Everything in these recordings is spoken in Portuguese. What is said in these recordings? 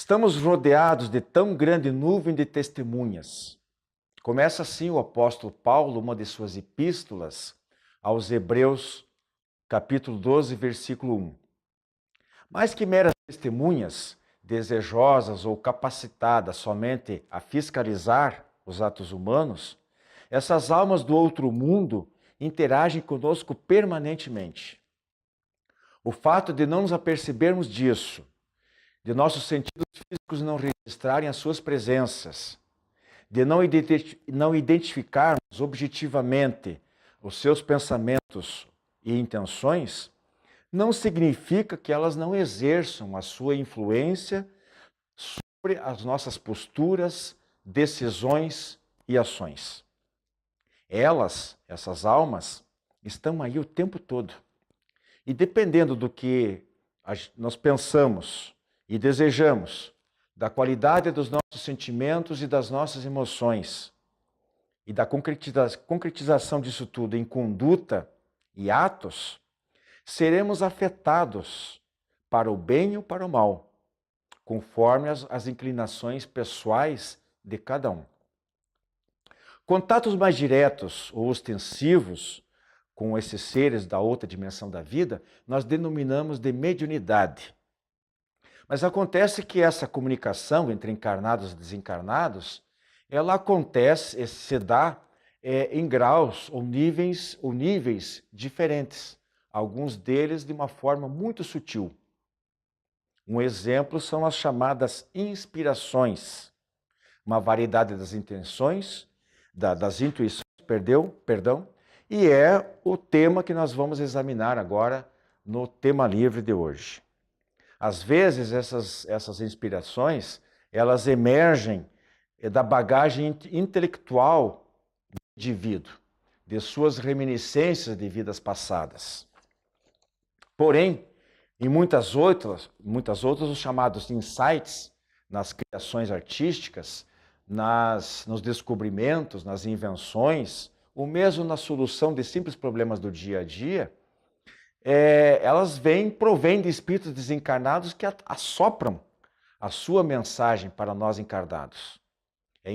Estamos rodeados de tão grande nuvem de testemunhas. Começa assim o apóstolo Paulo, uma de suas epístolas, aos Hebreus, capítulo 12, versículo 1. Mais que meras testemunhas, desejosas ou capacitadas somente a fiscalizar os atos humanos, essas almas do outro mundo interagem conosco permanentemente. O fato de não nos apercebermos disso, de nossos sentidos físicos não registrarem as suas presenças, de não identificarmos objetivamente os seus pensamentos e intenções, não significa que elas não exerçam a sua influência sobre as nossas posturas, decisões e ações. Essas almas, estão aí o tempo todo. E dependendo do que nós pensamos e desejamos, da qualidade dos nossos sentimentos e das nossas emoções, e da concretização disso tudo em conduta e atos, seremos afetados para o bem ou para o mal, conforme as inclinações pessoais de cada um. Contatos mais diretos ou ostensivos com esses seres da outra dimensão da vida, nós denominamos de mediunidade. Mas acontece que essa comunicação entre encarnados e desencarnados, ela acontece, se dá em graus ou níveis diferentes. Alguns deles de uma forma muito sutil. Um exemplo são as chamadas inspirações, uma variedade das intenções, das intuições, perdão, e é o tema que nós vamos examinar agora no tema livre de hoje. Às vezes essas inspirações, elas emergem da bagagem intelectual do indivíduo, de suas reminiscências de vidas passadas. Porém, em muitas outras, os chamados insights, nas criações artísticas, nos descobrimentos, nas invenções, ou mesmo na solução de simples problemas do dia a dia, elas provêm de espíritos desencarnados que assopram a sua mensagem para nós encarnados. É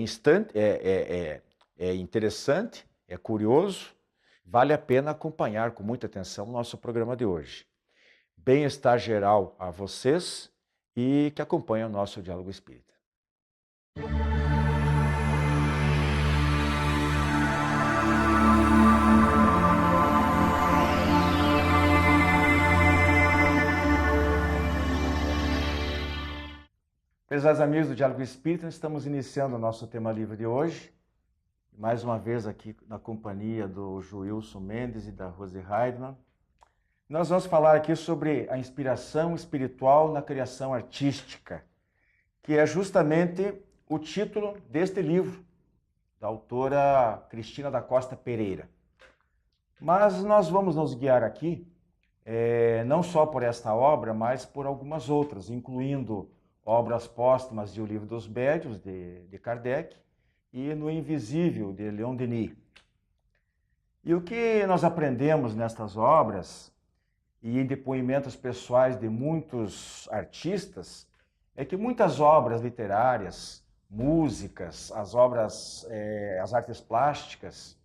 interessante, é curioso, vale a pena acompanhar com muita atenção o nosso programa de hoje. Bem-estar geral a vocês e que acompanhem o nosso Diálogo Espírita. Prezados amigos do Diálogo Espírita, estamos iniciando o nosso tema livre de hoje. Mais uma vez aqui na companhia do Joilson Mendes e da Rose Heidmann. Nós vamos falar aqui sobre a inspiração espiritual na criação artística, que é justamente o título deste livro, da autora Cristina da Costa Pereira. Mas nós vamos nos guiar aqui, não só por esta obra, mas por algumas outras, incluindo obras póstumas de O Livro dos Médiuns, de Kardec, e No Invisível, de Leon Denis. E o que nós aprendemos nestas obras, e em depoimentos pessoais de muitos artistas, é que muitas obras literárias, músicas, as artes plásticas,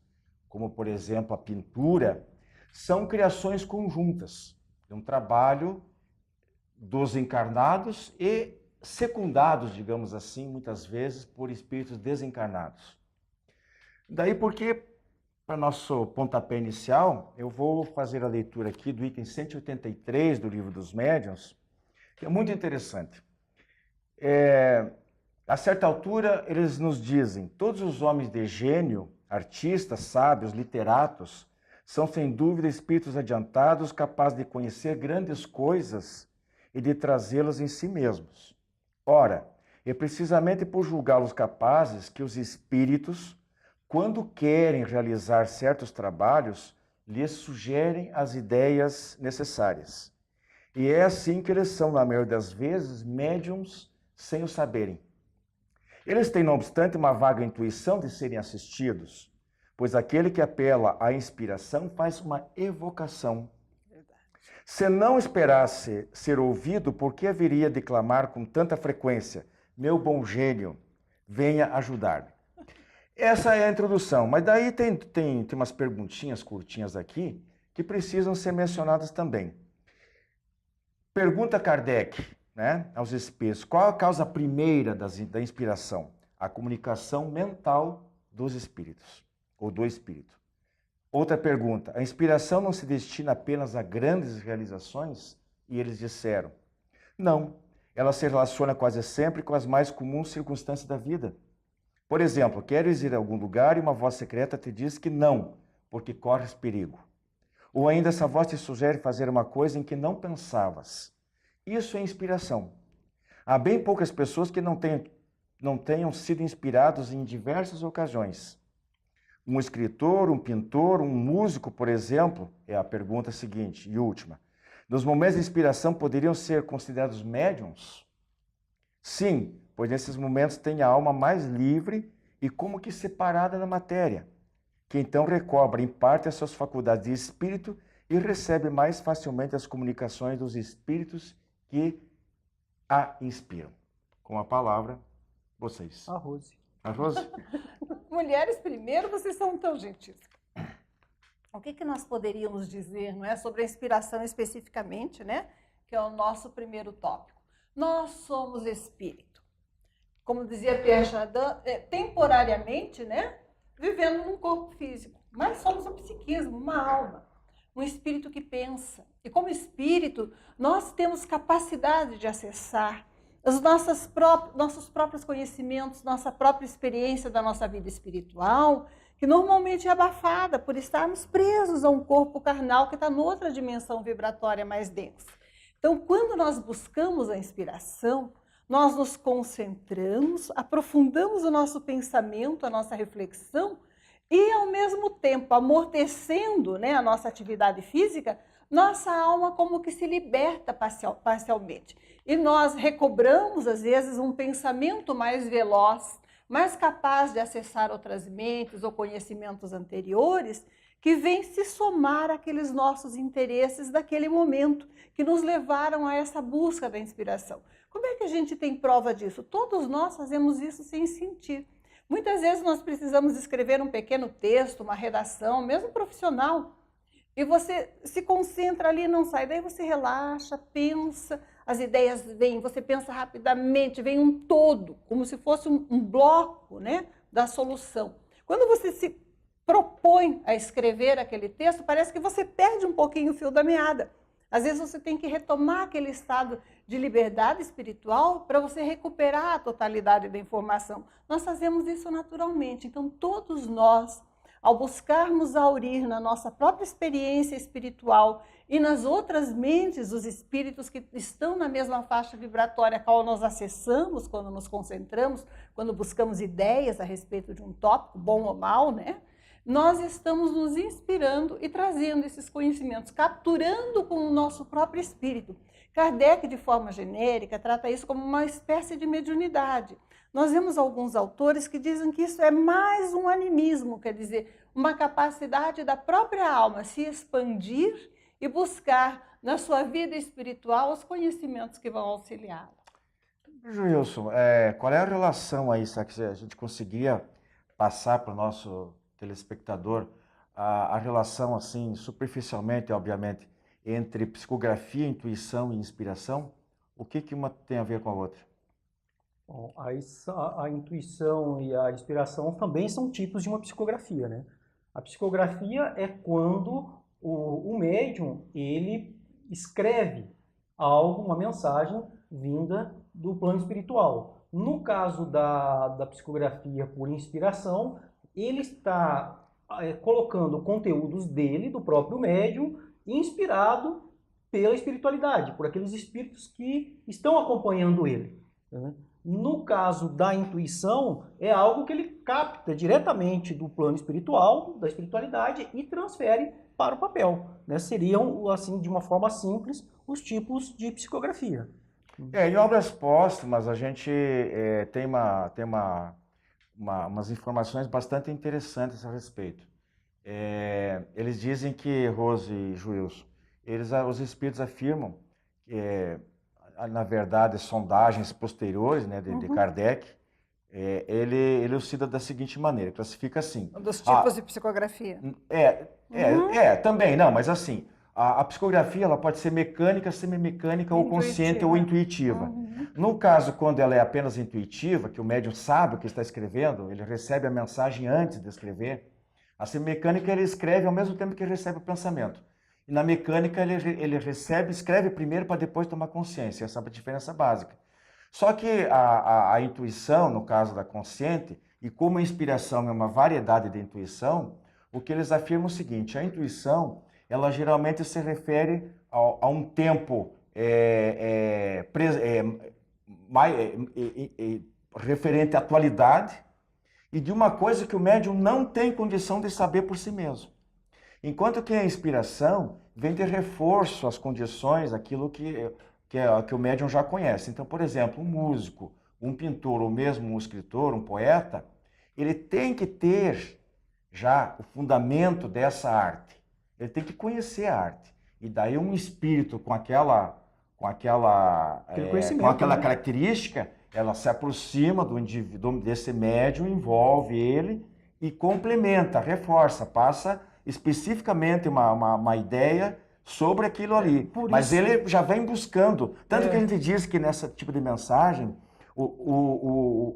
como por exemplo a pintura, são criações conjuntas, de um trabalho dos encarnados e secundados, digamos assim, muitas vezes por espíritos desencarnados. Daí porque, para nosso pontapé inicial, eu vou fazer a leitura aqui do item 183 do Livro dos Médiuns, que é muito interessante. A certa altura, eles nos dizem: todos os homens de gênio, artistas, sábios, literatos, são sem dúvida espíritos adiantados, capazes de conhecer grandes coisas e de trazê-las em si mesmos. Ora, é precisamente por julgá-los capazes que os espíritos, quando querem realizar certos trabalhos, lhes sugerem as ideias necessárias. E é assim que eles são, na maioria das vezes, médiums sem o saberem. Eles têm, não obstante, uma vaga intuição de serem assistidos, pois aquele que apela à inspiração faz uma evocação. Se não esperasse ser ouvido, por que haveria de clamar com tanta frequência? Meu bom gênio, venha ajudar-me. Essa é a introdução, mas daí tem umas perguntinhas curtinhas aqui que precisam ser mencionadas também. Pergunta Kardec, né, aos espíritos, qual a causa primeira da inspiração? A comunicação mental dos espíritos, ou do espírito. Outra pergunta, a inspiração não se destina apenas a grandes realizações? E eles disseram, não, ela se relaciona quase sempre com as mais comuns circunstâncias da vida. Por exemplo, queres ir a algum lugar e uma voz secreta te diz que não, porque corres perigo. Ou ainda essa voz te sugere fazer uma coisa em que não pensavas. Isso é inspiração. Há bem poucas pessoas que não tenham sido inspirados em diversas ocasiões. Um escritor, um pintor, um músico, por exemplo, é a pergunta seguinte e última. Nos momentos de inspiração poderiam ser considerados médiums? Sim, pois nesses momentos tem a alma mais livre e como que separada da matéria, que então recobra em parte as suas faculdades de espírito e recebe mais facilmente as comunicações dos espíritos que a inspiram. Com a palavra, vocês. A Rose. A Rose? Mulheres primeiro, vocês são tão gentis. O que nós poderíamos dizer, não é, sobre a inspiração especificamente, né? Que é o nosso primeiro tópico. Nós somos espírito. Como dizia Pierre Chardin, temporariamente, né? Vivendo num corpo físico. Mas somos um psiquismo, uma alma, um espírito que pensa. E como espírito, nós temos capacidade de acessar os nossos próprios conhecimentos, nossa própria experiência da nossa vida espiritual, que normalmente é abafada por estarmos presos a um corpo carnal que está noutra dimensão vibratória mais densa. Então, quando nós buscamos a inspiração, nós nos concentramos, aprofundamos o nosso pensamento, a nossa reflexão, e ao mesmo tempo, amortecendo, né, a nossa atividade física, nossa alma como que se liberta parcialmente. E nós recobramos, às vezes, um pensamento mais veloz, mais capaz de acessar outras mentes ou conhecimentos anteriores, que vem se somar àqueles nossos interesses daquele momento, que nos levaram a essa busca da inspiração. Como é que a gente tem prova disso? Todos nós fazemos isso sem sentir. Muitas vezes nós precisamos escrever um pequeno texto, uma redação, mesmo profissional, e você se concentra ali e não sai. Daí você relaxa, pensa, as ideias vêm, você pensa rapidamente, vem um todo, como se fosse um bloco, né, da solução. Quando você se propõe a escrever aquele texto, parece que você perde um pouquinho o fio da meada. Às vezes você tem que retomar aquele estado de liberdade espiritual para você recuperar a totalidade da informação. Nós fazemos isso naturalmente. Então, todos nós, ao buscarmos aurir na nossa própria experiência espiritual e nas outras mentes, os espíritos que estão na mesma faixa vibratória a qual nós acessamos quando nos concentramos, quando buscamos ideias a respeito de um tópico, bom ou mal, né? Nós estamos nos inspirando e trazendo esses conhecimentos, capturando com o nosso próprio espírito. Kardec, de forma genérica, trata isso como uma espécie de mediunidade. Nós vemos alguns autores que dizem que isso é mais um animismo, quer dizer, uma capacidade da própria alma se expandir e buscar na sua vida espiritual os conhecimentos que vão auxiliá-la. Joilson, qual é a relação aí, sabe, que a gente conseguia passar para o nosso telespectador a relação, assim, superficialmente, obviamente, entre psicografia, intuição e inspiração? O que uma tem a ver com a outra? Bom, a intuição e a inspiração também são tipos de uma psicografia, né? A psicografia é quando o médium, ele escreve algo, uma mensagem vinda do plano espiritual. No caso da psicografia por inspiração, ele está colocando conteúdos dele, do próprio médium, inspirado pela espiritualidade, por aqueles espíritos que estão acompanhando ele, né? No caso da intuição, é algo que ele capta diretamente do plano espiritual, da espiritualidade, e transfere para o papel, né? Seriam, assim, de uma forma simples, os tipos de psicografia. Em obras póstumas, a gente tem umas informações bastante interessantes a respeito. Eles dizem que, Rose e Joilson, os espíritos afirmam que, na verdade, sondagens posteriores, né, de Kardec, ele elucida da seguinte maneira, classifica assim. Dos tipos de psicografia. Também, não, mas assim, a psicografia ela pode ser mecânica, semimecânica, ou consciente ou intuitiva. No caso, quando ela é apenas intuitiva, que o médium sabe o que está escrevendo, ele recebe a mensagem antes de escrever, a semimecânica ele escreve ao mesmo tempo que ele recebe o pensamento. E na mecânica ele escreve primeiro para depois tomar consciência, essa é a diferença básica. Só que a intuição, no caso da consciente, e como a inspiração é uma variedade de intuição, o que eles afirmam é o seguinte, a intuição, ela geralmente se refere a um tempo referente à atualidade e de uma coisa que o médium não tem condição de saber por si mesmo. Enquanto que a inspiração vem de reforço às condições, aquilo que o médium já conhece. Então, por exemplo, um músico, um pintor ou mesmo um escritor, um poeta, ele tem que ter já o fundamento dessa arte. Ele tem que conhecer a arte. E daí um espírito com aquela característica, ela se aproxima do indivíduo, desse médium, envolve ele e complementa, reforça, passa especificamente uma ideia sobre aquilo ali. Mas ele já vem buscando. Tanto que a gente diz que nesse tipo de mensagem,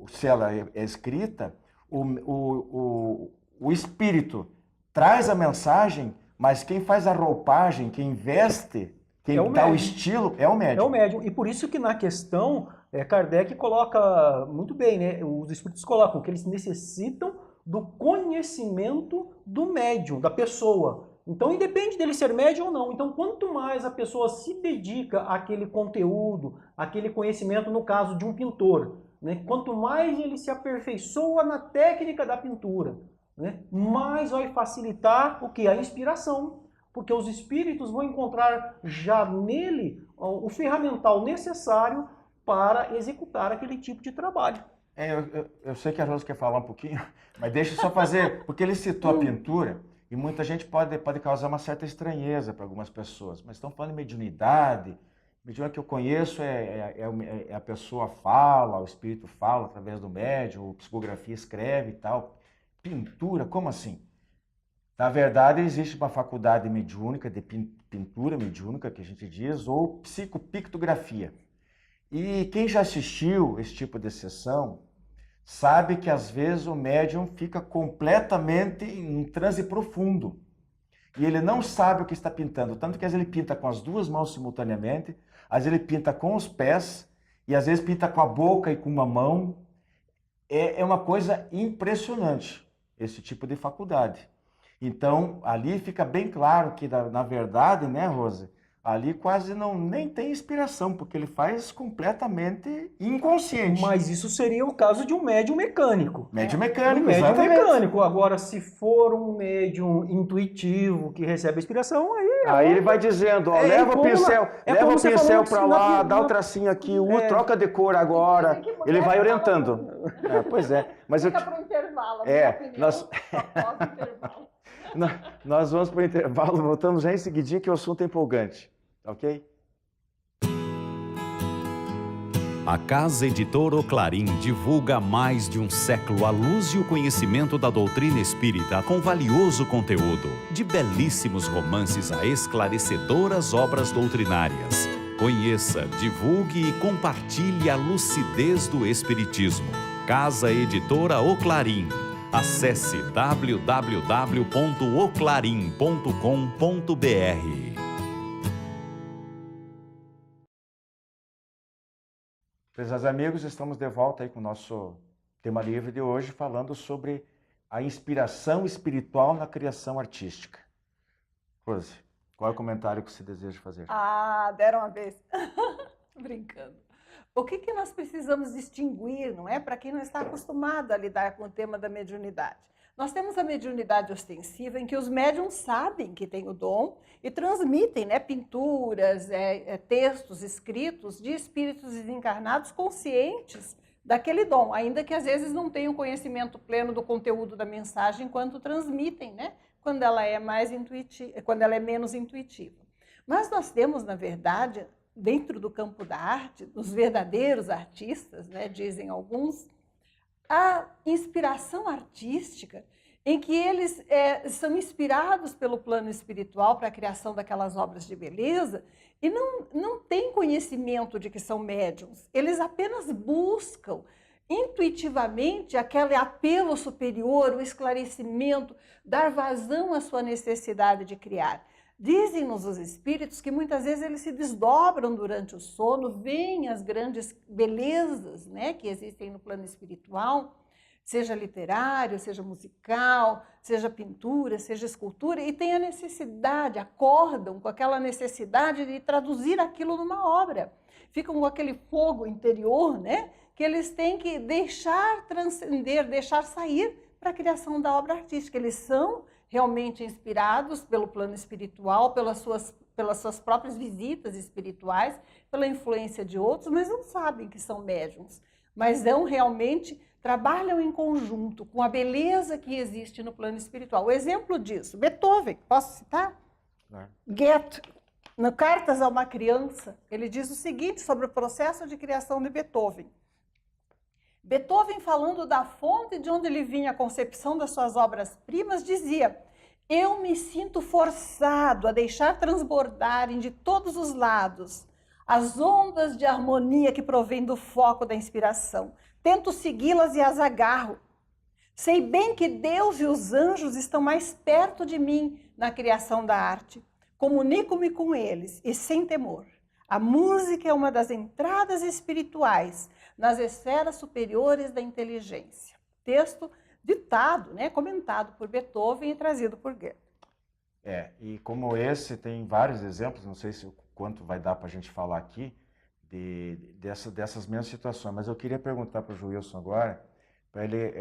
se ela é escrita, o espírito traz a mensagem, mas quem faz a roupagem, quem veste, quem dá o estilo, é o médium. É o médium. E por isso que na questão, Kardec coloca muito bem, né? Os espíritos colocam que eles necessitam do conhecimento do médium, da pessoa. Então, independe dele ser médium ou não. Então, quanto mais a pessoa se dedica àquele conteúdo, àquele conhecimento, no caso de um pintor, né? Quanto mais ele se aperfeiçoa na técnica da pintura, né? Mais vai facilitar o que? A inspiração. Porque os espíritos vão encontrar já nele o ferramental necessário para executar aquele tipo de trabalho. Eu sei que a Rosa quer falar um pouquinho, mas deixa eu só fazer, porque ele citou a pintura, e muita gente pode causar uma certa estranheza para algumas pessoas, mas estão falando de mediunidade. Mediunidade que eu conheço a pessoa fala, o espírito fala através do médium, a psicografia escreve e tal. Pintura, como assim? Na verdade, existe uma faculdade mediúnica, de pintura mediúnica, que a gente diz, ou psicopictografia. E quem já assistiu esse tipo de sessão sabe que às vezes o médium fica completamente em transe profundo. E ele não sabe o que está pintando. Tanto que às vezes ele pinta com as duas mãos simultaneamente, às vezes ele pinta com os pés, e às vezes pinta com a boca e com uma mão. É uma coisa impressionante, esse tipo de faculdade. Então, ali fica bem claro que, na verdade, né, Rosa? Ali quase nem tem inspiração, porque ele faz completamente inconsciente. Mas isso seria o caso de um médium mecânico. Médium mecânico, médium exatamente. mecânico. Agora, se for um médium intuitivo que recebe a inspiração, aí ele vai dizendo, ó, leva o pincel para lá, dá o tracinho aqui, troca de cor agora. Ele vai orientando. Pois é. Mas fica para o intervalo, nós vamos para o intervalo, voltamos já em seguidinho, que o assunto é empolgante, ok? A Casa Editora Oclarim divulga há mais de um século a luz e o conhecimento da doutrina espírita com valioso conteúdo, de belíssimos romances a esclarecedoras obras doutrinárias. Conheça, divulgue e compartilhe a lucidez do Espiritismo. Casa Editora Oclarim. Acesse www.oclarim.com.br. Prezados amigos, estamos de volta aí com o nosso tema livre de hoje, falando sobre a inspiração espiritual na criação artística. Rose, qual é o comentário que você deseja fazer? Deram uma vez. Brincando. O que nós precisamos distinguir, não é? Para quem não está acostumado a lidar com o tema da mediunidade. Nós temos a mediunidade ostensiva, em que os médiuns sabem que tem o dom e transmitem, né, pinturas, textos escritos de espíritos desencarnados conscientes daquele dom, ainda que às vezes não tenham conhecimento pleno do conteúdo da mensagem enquanto transmitem, né, quando ela é menos intuitiva. Mas nós temos, na verdade, dentro do campo da arte, os verdadeiros artistas, né, dizem alguns, a inspiração artística em que eles são inspirados pelo plano espiritual para a criação daquelas obras de beleza e não têm conhecimento de que são médiums. Eles apenas buscam intuitivamente aquele apelo superior, o esclarecimento, dar vazão à sua necessidade de criar. Dizem-nos os espíritos que muitas vezes eles se desdobram durante o sono, veem as grandes belezas, né, que existem no plano espiritual, seja literário, seja musical, seja pintura, seja escultura, e têm a necessidade, acordam com aquela necessidade de traduzir aquilo numa obra. Ficam com aquele fogo interior, né, que eles têm que deixar transcender, deixar sair para a criação da obra artística. Eles são realmente inspirados pelo plano espiritual, pelas suas próprias visitas espirituais, pela influência de outros, mas não sabem que são médiums. Mas realmente trabalham em conjunto com a beleza que existe no plano espiritual. O exemplo disso, Beethoven, posso citar? Goethe, no Cartas a uma Criança, ele diz o seguinte sobre o processo de criação de Beethoven. Beethoven, falando da fonte de onde lhe vinha a concepção das suas obras-primas, dizia: eu me sinto forçado a deixar transbordarem de todos os lados as ondas de harmonia que provêm do foco da inspiração. Tento segui-las e as agarro. Sei bem que Deus e os anjos estão mais perto de mim na criação da arte. Comunico-me com eles e sem temor. A música é uma das entradas espirituais nas esferas superiores da inteligência. Texto ditado, né, comentado por Beethoven e trazido por Goethe. E como esse, tem vários exemplos, não sei quanto vai dar para a gente falar aqui, dessas mesmas situações, mas eu queria perguntar para o Joilson agora, para ele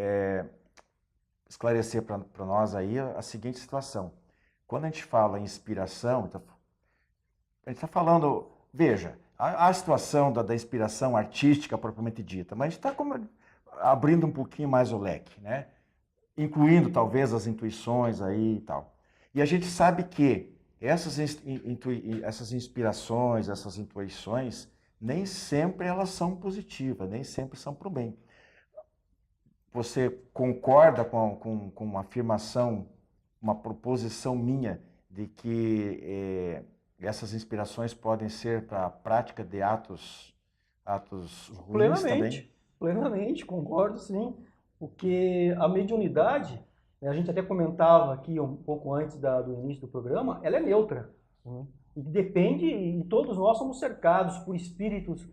esclarecer para nós aí a seguinte situação. Quando a gente fala em inspiração, a gente está falando, veja, a situação da inspiração artística propriamente dita, mas a gente está abrindo um pouquinho mais o leque, né? Incluindo talvez as intuições aí e tal. E a gente sabe que essas inspirações, essas intuições, nem sempre elas são positivas, nem sempre são para o bem. Você concorda com uma afirmação, uma proposição minha de que essas inspirações podem ser para a prática de atos ruins também? Plenamente, concordo sim, porque a mediunidade, a gente até comentava aqui um pouco antes do início do programa, ela é neutra. E depende, e todos nós somos cercados por espíritos,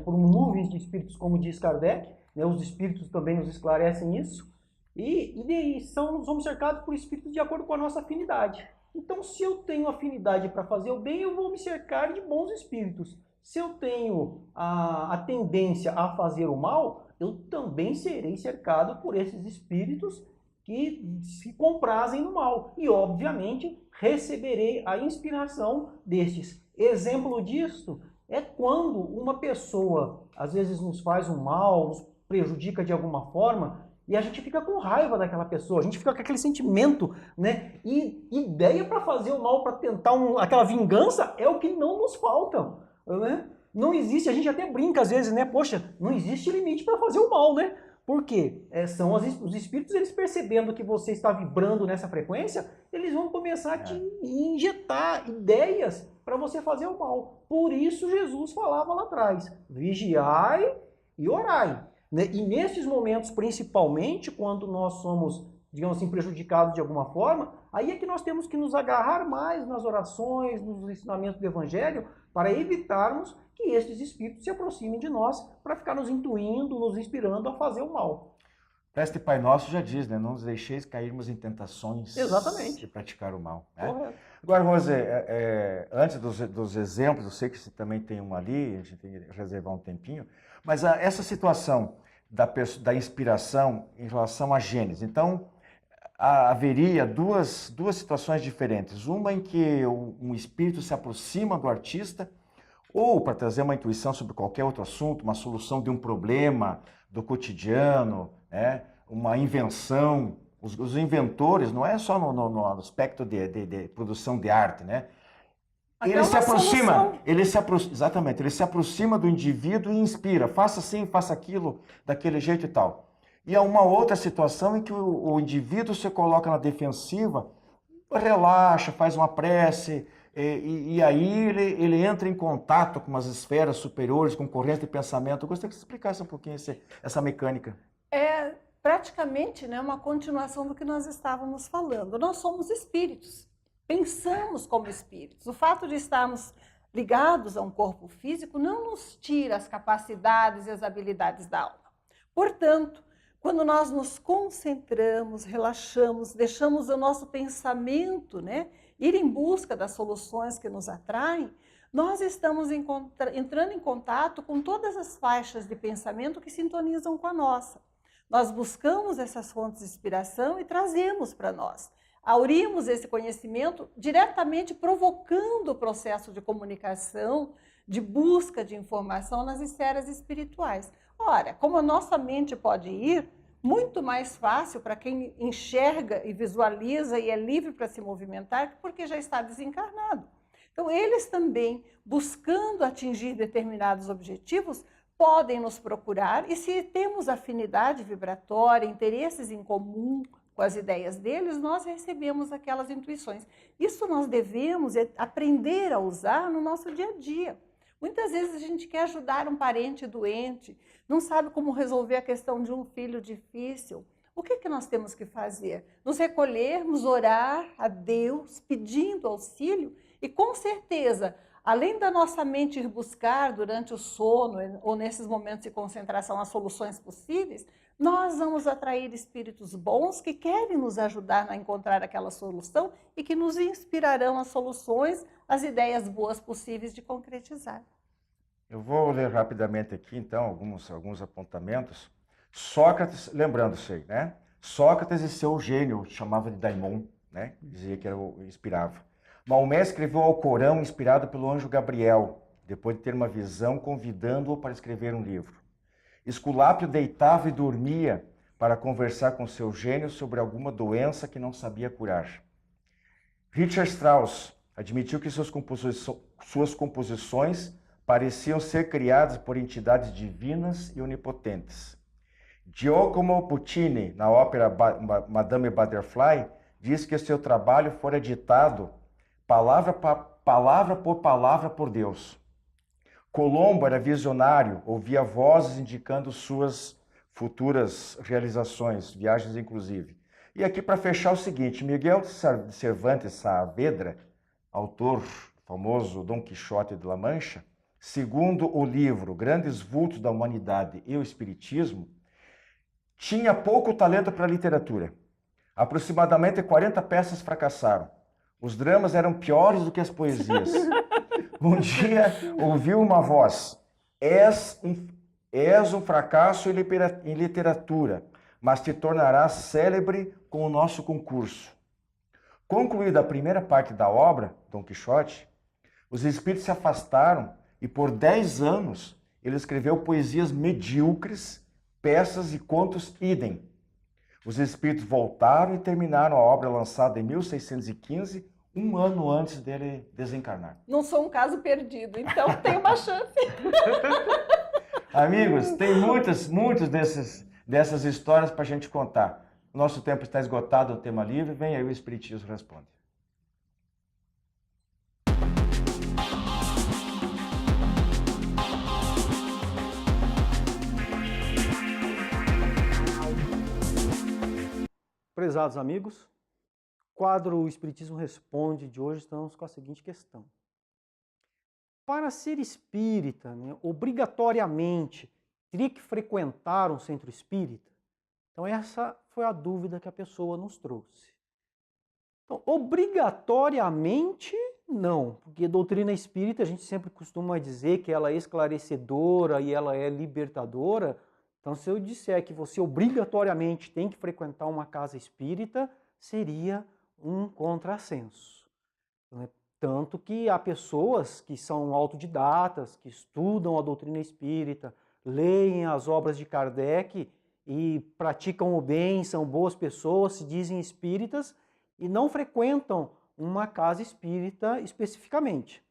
por nuvens de espíritos, como diz Kardec, né, os espíritos também nos esclarecem isso, e somos cercados por espíritos de acordo com a nossa afinidade. Então, se eu tenho afinidade para fazer o bem, eu vou me cercar de bons espíritos. Se eu tenho a tendência a fazer o mal, eu também serei cercado por esses espíritos que se comprazem no mal. E, obviamente, receberei a inspiração destes. Exemplo disso é quando uma pessoa, às vezes, nos faz um mal, nos prejudica de alguma forma, e a gente fica com raiva daquela pessoa, a gente fica com aquele sentimento, né? E ideia para fazer o mal, para tentar aquela vingança, é o que não nos falta, né? Não existe, a gente até brinca às vezes, né? Poxa, não existe limite para fazer o mal, né? Por quê? São os espíritos, eles percebendo que você está vibrando nessa frequência, eles vão começar a te injetar ideias para você fazer o mal. Por isso Jesus falava lá atrás, vigiai e orai. Né? E nesses momentos, principalmente, quando nós somos, digamos assim, prejudicados de alguma forma, aí é que nós temos que nos agarrar mais nas orações, nos ensinamentos do Evangelho, para evitarmos que estes espíritos se aproximem de nós para ficar nos intuindo, nos inspirando a fazer o mal. Preste Pai Nosso já diz, né? Não nos deixeis cairmos em tentações. Exatamente. De praticar o mal. Né? Correto. Agora, Rose, antes dos exemplos, eu sei que você também tem um ali, a gente tem que reservar um tempinho, mas essa situação da inspiração em relação à Gênesis. Então, haveria duas situações diferentes. Uma em que um espírito se aproxima do artista, ou para trazer uma intuição sobre qualquer outro assunto, uma solução de um problema do cotidiano, né? Uma invenção. Os inventores, não é só no aspecto de produção de arte, né? Até uma solução. Exatamente, ele se aproxima do indivíduo e inspira, faça assim, faça aquilo, daquele jeito e tal. E há uma outra situação em que o indivíduo se coloca na defensiva, relaxa, faz uma prece, e aí ele entra em contato com as esferas superiores, com corrente de pensamento. Eu gostaria que você explicasse um pouquinho essa mecânica. É praticamente, né, uma continuação do que nós estávamos falando. Nós somos espíritos, pensamos como espíritos. O fato de estarmos ligados a um corpo físico não nos tira as capacidades e as habilidades da alma. Portanto, quando nós nos concentramos, relaxamos, deixamos o nosso pensamento, né, ir em busca das soluções que nos atraem, nós estamos entrando em contato com todas as faixas de pensamento que sintonizam com a nossa. Nós buscamos essas fontes de inspiração e trazemos para nós. Aurimos esse conhecimento diretamente provocando o processo de comunicação, de busca de informação nas esferas espirituais. Ora, como a nossa mente pode ir, muito mais fácil para quem enxerga e visualiza e é livre para se movimentar, porque já está desencarnado. Então, eles também, buscando atingir determinados objetivos, podem nos procurar, e se temos afinidade vibratória, interesses em comum com as ideias deles, nós recebemos aquelas intuições. Isso nós devemos aprender a usar no nosso dia a dia. Muitas vezes a gente quer ajudar um parente doente, não sabe como resolver a questão de um filho difícil. O que nós temos que fazer? Nos recolhermos, orar a Deus, pedindo auxílio, e com certeza, além da nossa mente ir buscar durante o sono ou nesses momentos de concentração as soluções possíveis, nós vamos atrair espíritos bons que querem nos ajudar a encontrar aquela solução e que nos inspirarão as soluções, as ideias boas possíveis de concretizar. Eu vou ler rapidamente aqui, então, alguns apontamentos. Sócrates, lembrando isso aí, né? Sócrates e seu gênio, chamava de Daimon, né? Dizia que inspirava. Maomé escreveu o Alcorão inspirado pelo anjo Gabriel, depois de ter uma visão convidando-o para escrever um livro. Esculápio deitava e dormia para conversar com seu gênio sobre alguma doença que não sabia curar. Richard Strauss admitiu que suas composições pareciam ser criadas por entidades divinas e onipotentes. Giacomo Puccini, na ópera Madame Butterfly, diz que seu trabalho fora ditado palavra por palavra por Deus. Colombo era visionário, ouvia vozes indicando suas futuras realizações, viagens inclusive. E aqui para fechar o seguinte, Miguel de Cervantes Saavedra, autor famoso Dom Quixote de La Mancha, segundo o livro Grandes Vultos da Humanidade e o Espiritismo, tinha pouco talento para a literatura. Aproximadamente 40 peças fracassaram. Os dramas eram piores do que as poesias. Um dia ouviu uma voz: és um fracasso em literatura, mas te tornarás célebre com o nosso concurso. Concluída a primeira parte da obra, Dom Quixote, os espíritos se afastaram e por 10 anos ele escreveu poesias medíocres, peças e contos idem. Os espíritos voltaram e terminaram a obra lançada em 1615, um ano antes dele desencarnar. Não sou um caso perdido, então tem uma chance. Amigos, tem muitas dessas histórias para a gente contar. O nosso tempo está esgotado, o tema livre, vem aí o Espiritismo Responde. Prezados amigos, quadro O Espiritismo Responde de hoje estamos com a seguinte questão. Para ser espírita, né, obrigatoriamente teria que frequentar um centro espírita? Então essa foi a dúvida que a pessoa nos trouxe. Então, obrigatoriamente não, porque a doutrina espírita a gente sempre costuma dizer que ela é esclarecedora e ela é libertadora. Então, se eu disser que você obrigatoriamente tem que frequentar uma casa espírita, seria um contrassenso. Tanto que há pessoas que são autodidatas, que estudam a doutrina espírita, leem as obras de Kardec e praticam o bem, são boas pessoas, se dizem espíritas e não frequentam uma casa espírita especificamente.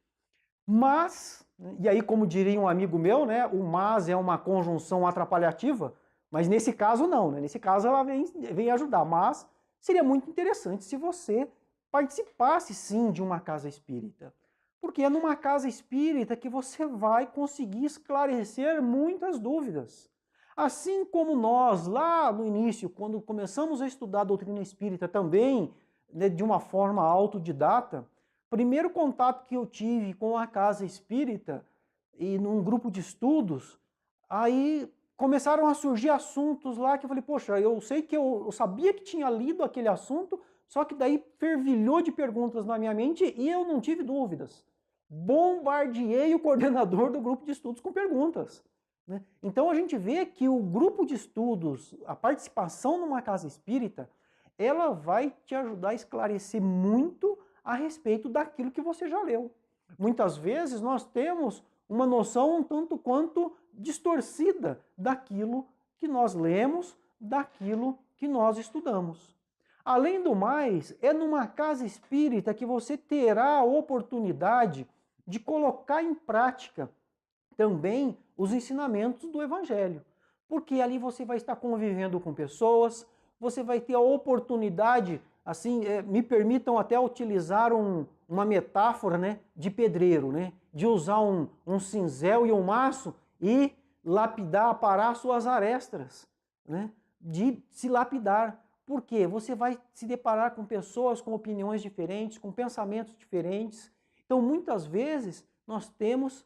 Mas, e aí como diria um amigo meu, né, o mas é uma conjunção atrapalhativa, mas nesse caso não, né? Nesse caso ela vem ajudar, mas seria muito interessante se você participasse sim de uma casa espírita. Porque é numa casa espírita que você vai conseguir esclarecer muitas dúvidas. Assim como nós, lá no início, quando começamos a estudar a doutrina espírita também, né, de uma forma autodidata, primeiro contato que eu tive com a casa espírita e num grupo de estudos, aí começaram a surgir assuntos lá que eu falei, poxa, eu sei que eu sabia que tinha lido aquele assunto, só que daí fervilhou de perguntas na minha mente e eu não tive dúvidas. Bombardeei o coordenador do grupo de estudos com perguntas. Né? Então a gente vê que o grupo de estudos, a participação numa casa espírita, ela vai te ajudar a esclarecer muito a respeito daquilo que você já leu. Muitas vezes nós temos uma noção um tanto quanto distorcida daquilo que nós lemos, daquilo que nós estudamos. Além do mais, é numa casa espírita que você terá a oportunidade de colocar em prática também os ensinamentos do Evangelho. Porque ali você vai estar convivendo com pessoas, você vai ter a oportunidade, assim, me permitam até utilizar uma metáfora, né, de pedreiro, né, de usar um cinzel e um maço e lapidar, aparar suas arestas, né, de se lapidar. Por quê? Você vai se deparar com pessoas com opiniões diferentes, com pensamentos diferentes. Então, muitas vezes, nós temos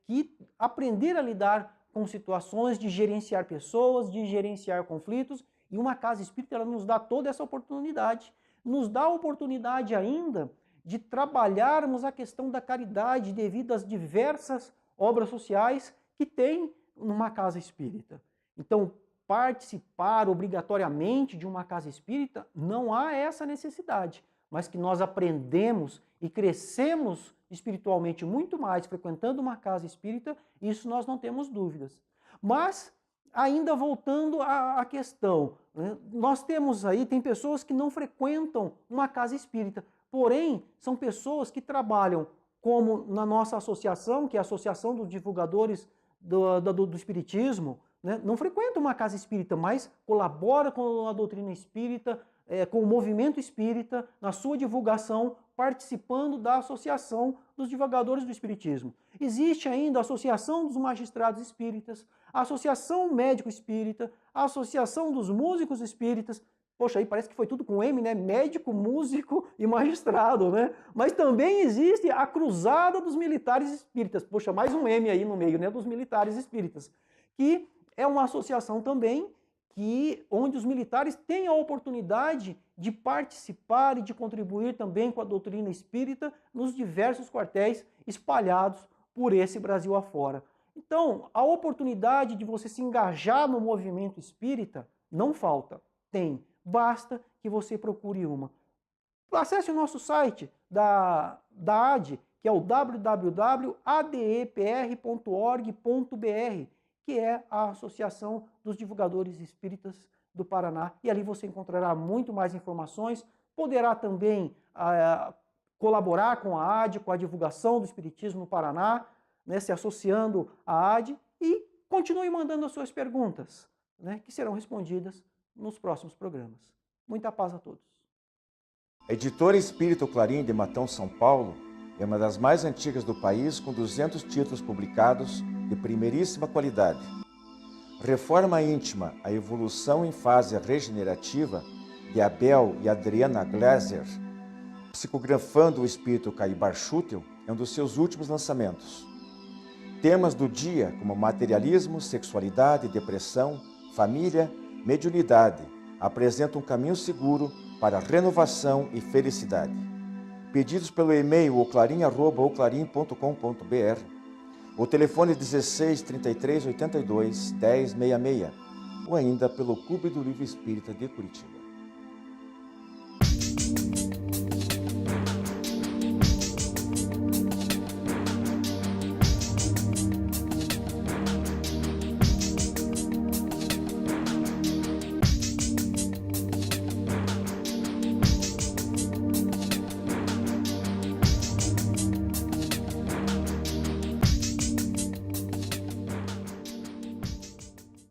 que aprender a lidar com situações, de gerenciar pessoas, de gerenciar conflitos, e uma casa espírita ela nos dá toda essa oportunidade. Nos dá a oportunidade ainda de trabalharmos a questão da caridade devido às diversas obras sociais que tem numa casa espírita. Então, participar obrigatoriamente de uma casa espírita, não há essa necessidade, mas que nós aprendemos e crescemos espiritualmente muito mais frequentando uma casa espírita, isso nós não temos dúvidas. Mas, ainda voltando à questão, né, nós temos aí, tem pessoas que não frequentam uma casa espírita, porém, são pessoas que trabalham como na nossa associação, que é a Associação dos Divulgadores do Espiritismo, né, não frequentam uma casa espírita, mas colabora com a doutrina espírita, com o movimento espírita, na sua divulgação, participando da Associação dos Divulgadores do Espiritismo. Existe ainda a Associação dos Magistrados Espíritas, a Associação Médico Espírita, a Associação dos Músicos Espíritas. Poxa, aí parece que foi tudo com M, né? Médico, músico e magistrado, né? Mas também existe a Cruzada dos Militares Espíritas. Poxa, mais um M aí no meio, né? Dos Militares Espíritas. Que é uma associação também onde os militares têm a oportunidade de participar e de contribuir também com a doutrina espírita nos diversos quartéis espalhados por esse Brasil afora. Então, a oportunidade de você se engajar no movimento espírita não falta, tem. Basta que você procure uma. Acesse o nosso site da AD, que é o www.adepr.org.br, que é a Associação dos Divulgadores Espíritas do Paraná. E ali você encontrará muito mais informações, poderá também colaborar com a AD, com a divulgação do Espiritismo no Paraná, né, se associando à AD, e continue mandando as suas perguntas, né, que serão respondidas nos próximos programas. Muita paz a todos. A Editora Espírito Clarim de Matão, São Paulo, é uma das mais antigas do país, com 200 títulos publicados de primeiríssima qualidade. Reforma íntima, a evolução em fase regenerativa, de Abel e Adriana Gleiser, psicografando o espírito Caibar Schutel, é um dos seus últimos lançamentos. Temas do dia, como materialismo, sexualidade, depressão, família, mediunidade, apresentam um caminho seguro para renovação e felicidade. Pedidos pelo e-mail oclarim@oclarim.com.br, o telefone 16 33 82 10 66, ou ainda pelo Clube do Livro Espírita de Curitiba.